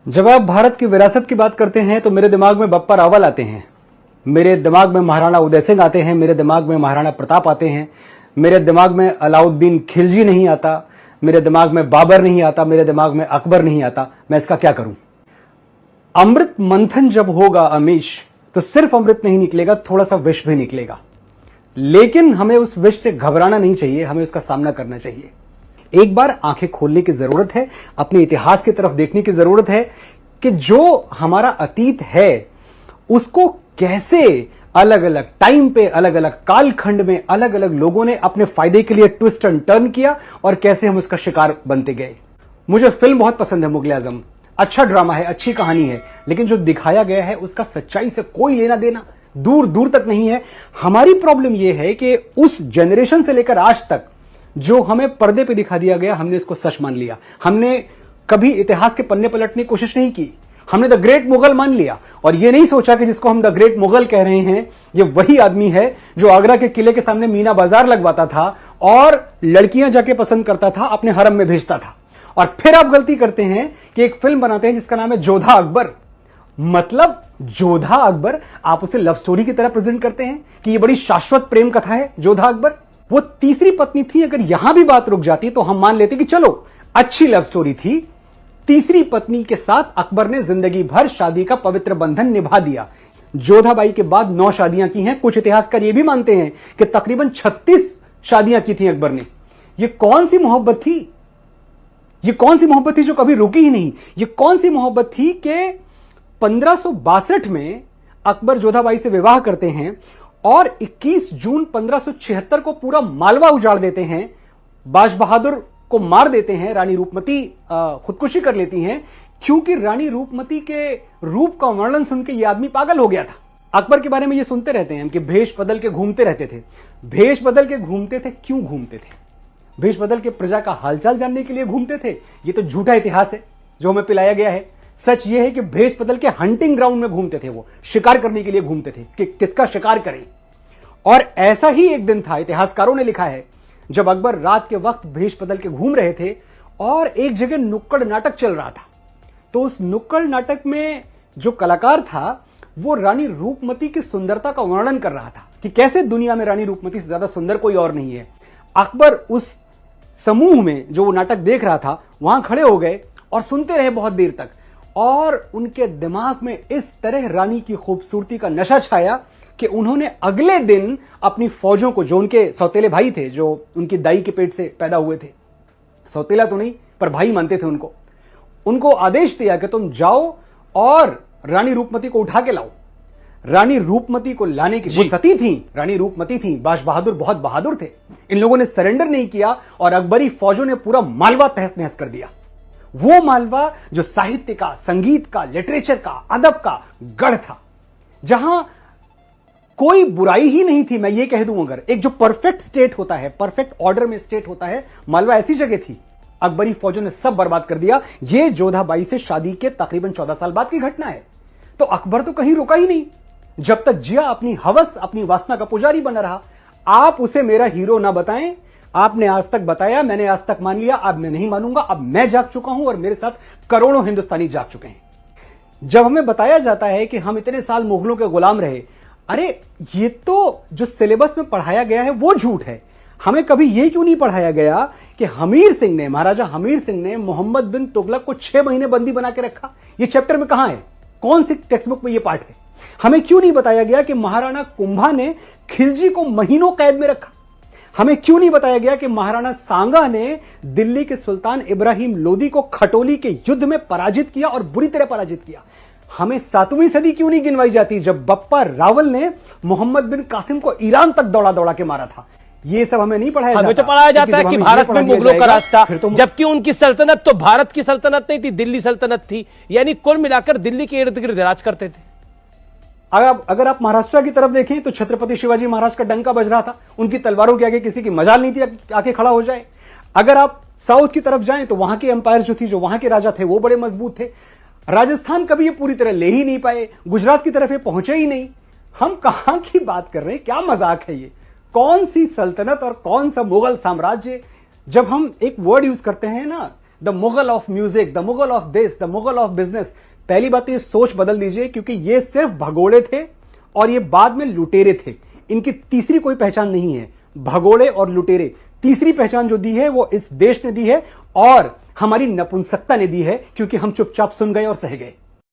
जब आप भारत की विरासत की बात करते हैं तो मेरे दिमाग में बप्पा रावल आते हैं, मेरे दिमाग में महाराणा उदय सिंह आते हैं, मेरे दिमाग में महाराणा प्रताप आते हैं, मेरे दिमाग में अलाउद्दीन खिलजी नहीं आता, मेरे दिमाग में बाबर नहीं आता, मेरे दिमाग में अकबर नहीं आता। मैं इसका क्या करूं? अमृत मंथन जब होगा अमीश, तो सिर्फ अमृत नहीं निकलेगा, थोड़ा सा विष भी निकलेगा। लेकिन हमें उस विष से घबराना नहीं चाहिए, हमें उसका सामना करना चाहिए। एक बार आंखें खोलने की जरूरत है, अपने इतिहास की तरफ देखने की जरूरत है कि जो हमारा अतीत है उसको कैसे अलग अलग टाइम पे, अलग अलग कालखंड में अलग अलग लोगों ने अपने फायदे के लिए ट्विस्ट एंड टर्न किया और कैसे हम उसका शिकार बनते गए। मुझे फिल्म बहुत पसंद है मुगले आजम, अच्छा ड्रामा है, अच्छी कहानी है, लेकिन जो दिखाया गया है उसका सच्चाई से कोई लेना देना दूर दूर तक नहीं है। हमारी प्रॉब्लम यह है कि उस जनरेशन से लेकर आज तक जो हमें पर्दे पे दिखा दिया गया, हमने इसको सच मान लिया। हमने कभी इतिहास के पन्ने पलटने की कोशिश नहीं की, हमने द ग्रेट मुगल मान लिया और यह नहीं सोचा कि जिसको हम द ग्रेट मुगल कह रहे हैं ये वही आदमी है जो आगरा के किले के सामने मीना बाजार लगवाता था और लड़कियां जाके पसंद करता था, अपने हरम में भेजता था। और फिर आप गलती करते हैं कि एक फिल्म बनाते हैं जिसका नाम है जोधा अकबर। मतलब जोधा अकबर आप उसे लव स्टोरी की तरह प्रेजेंट करते हैं कि ये बड़ी शाश्वत प्रेम कथा है जोधा अकबर। वो तीसरी पत्नी थी, अगर यहां भी बात रुक जाती तो हम मान लेते कि चलो अच्छी लव स्टोरी थी। तीसरी पत्नी के साथ अकबर ने जिंदगी भर शादी का पवित्र बंधन निभा दिया। जोधाबाई के बाद 9 शादियां की हैं। कुछ इतिहासकार ये भी मानते हैं कि तकरीबन 36 शादियां की थी अकबर ने। ये कौन सी मोहब्बत थी? ये कौन सी मोहब्बत थी जो कभी रुकी ही नहीं? ये कौन सी मोहब्बत थी कि 1562 में अकबर जोधाबाई से विवाह करते हैं और 21 जून 1576 को पूरा मालवा उजाड़ देते हैं, बाज बहादुर को मार देते हैं, रानी रूपमती खुदकुशी कर लेती हैं क्योंकि रानी रूपमती के रूप का वर्णन सुन के यह आदमी पागल हो गया था। अकबर के बारे में यह सुनते रहते हैं कि भेष बदल के घूमते रहते थे। भेष बदल के घूमते थे, क्यों घूमते थे? भेष बदल के प्रजा का हालचाल जानने के लिए घूमते थे। यह तो झूठा इतिहास है जो हमें पिलाया गया है। सच यह है कि भेष बदल के हंटिंग ग्राउंड में घूमते थे, वो शिकार करने के लिए घूमते थे कि किसका शिकार करें। और ऐसा ही एक दिन था, इतिहासकारों ने लिखा है, जब अकबर रात के वक्त भेष बदल के घूम रहे थे और एक जगह नुक्कड़ नाटक चल रहा था। तो उस नुक्कड़ नाटक में जो कलाकार था वो रानी रूपमती की सुंदरता का वर्णन कर रहा था कि कैसे दुनिया में रानी रूपमती से ज्यादा सुंदर कोई और नहीं है। अकबर उस समूह में जो वो नाटक देख रहा था वहां खड़े हो गए और सुनते रहे बहुत देर तक, और उनके दिमाग में इस तरह रानी की खूबसूरती का नशा छाया कि उन्होंने अगले दिन अपनी फौजों को, जो उनके सौतेले भाई थे, जो उनकी दाई के पेट से पैदा हुए थे, सौतेला तो नहीं पर भाई मानते थे उनको आदेश दिया कि तुम जाओ और रानी रूपमती को उठा के लाओ। रानी रूपमती को लाने की, वो सती थी, रानी रूपमती थी, बाज बहादुर बहुत बहादुर थे। इन लोगों ने सरेंडर नहीं किया और अकबरी फौजों ने पूरा मालवा तहस नहस कर दिया। वो मालवा जो साहित्य का, संगीत का, लिटरेचर का, अदब का गढ़ था, जहां कोई बुराई ही नहीं थी। मैं ये कह दूं, अगर एक जो परफेक्ट स्टेट होता है, परफेक्ट ऑर्डर में स्टेट होता है, मालवा ऐसी जगह थी। अकबरी फौजों ने सब बर्बाद कर दिया। यह जोधाबाई से शादी के तकरीबन 14 साल बाद की घटना है। तो अकबर तो कहीं रुका ही नहीं, जब तक जिया अपनी हवस, अपनी वासना का पुजारी बना रहा। आप उसे मेरा हीरो ना बताएं, आपने आज तक बताया, मैंने आज तक मान लिया, अब मैं नहीं मानूंगा। अब मैं जाग चुका हूं और मेरे साथ करोड़ों हिंदुस्तानी जाग चुके हैं। जब हमें बताया जाता है कि हम इतने साल मुगलों के गुलाम रहे, अरे ये तो जो सिलेबस में पढ़ाया गया है वो झूठ है। हमें कभी यह क्यों नहीं पढ़ाया गया कि हमीर सिंह ने, महाराजा हमीर सिंह ने मोहम्मद बिन तुगलक को 6 महीने बंदी बना के रखा? ये चैप्टर में कहां है? कौन सी टेक्स्ट बुक में यह पाठ है? हमें क्यों नहीं बताया गया कि महाराणा कुंभा ने खिलजी को महीनों कैद में रखा? हमें क्यों नहीं बताया गया कि महाराणा सांगा ने दिल्ली के सुल्तान इब्राहिम लोदी को खटोली के युद्ध में पराजित किया और बुरी तरह पराजित किया? हमें 7वीं सदी क्यों नहीं गिनवाई जाती, जब बप्पा रावल ने मोहम्मद बिन कासिम को ईरान तक दौड़ा दौड़ा के मारा था? ये सब हमें नहीं पढ़ाया जाता। हमें तो पढ़ाया जाता है कि भारत में मुगलों का रास्ता, जबकि उनकी सल्तनत तो भारत की सल्तनत नहीं थी, दिल्ली सल्तनत थी। यानी कुल मिलाकर दिल्ली के इर्द गिर्द राज करते थे। अगर आप महाराष्ट्र की तरफ देखें तो छत्रपति शिवाजी महाराज का डंका बज रहा था, उनकी तलवारों के आगे किसी की मजाल नहीं थी आके खड़ा हो जाए। अगर आप साउथ की तरफ जाएं तो वहां की एम्पायर जो थी, जो वहां के राजा थे, वो बड़े मजबूत थे। राजस्थान कभी ये पूरी तरह ले ही नहीं पाए, गुजरात की तरफ ये पहुंचे ही नहीं। हम कहां की बात कर रहे हैं? क्या मजाक है ये? कौन सी सल्तनत और कौन सा मुगल साम्राज्य? जब हम एक वर्ड यूज करते हैं ना, the Mughal of music, the Mughal of this, the Mughal of business. पहली बात तो ये सोच बदल दीजिए, क्योंकि ये सिर्फ भगोड़े थे और ये बाद में लुटेरे थे। इनकी तीसरी कोई पहचान नहीं है। भगोड़े और लुटेरे, तीसरी पहचान जो दी है वो इस देश ने दी है और हमारी नपुंसकता ने दी है, क्योंकि हम चुपचाप सुन गए और सह गए।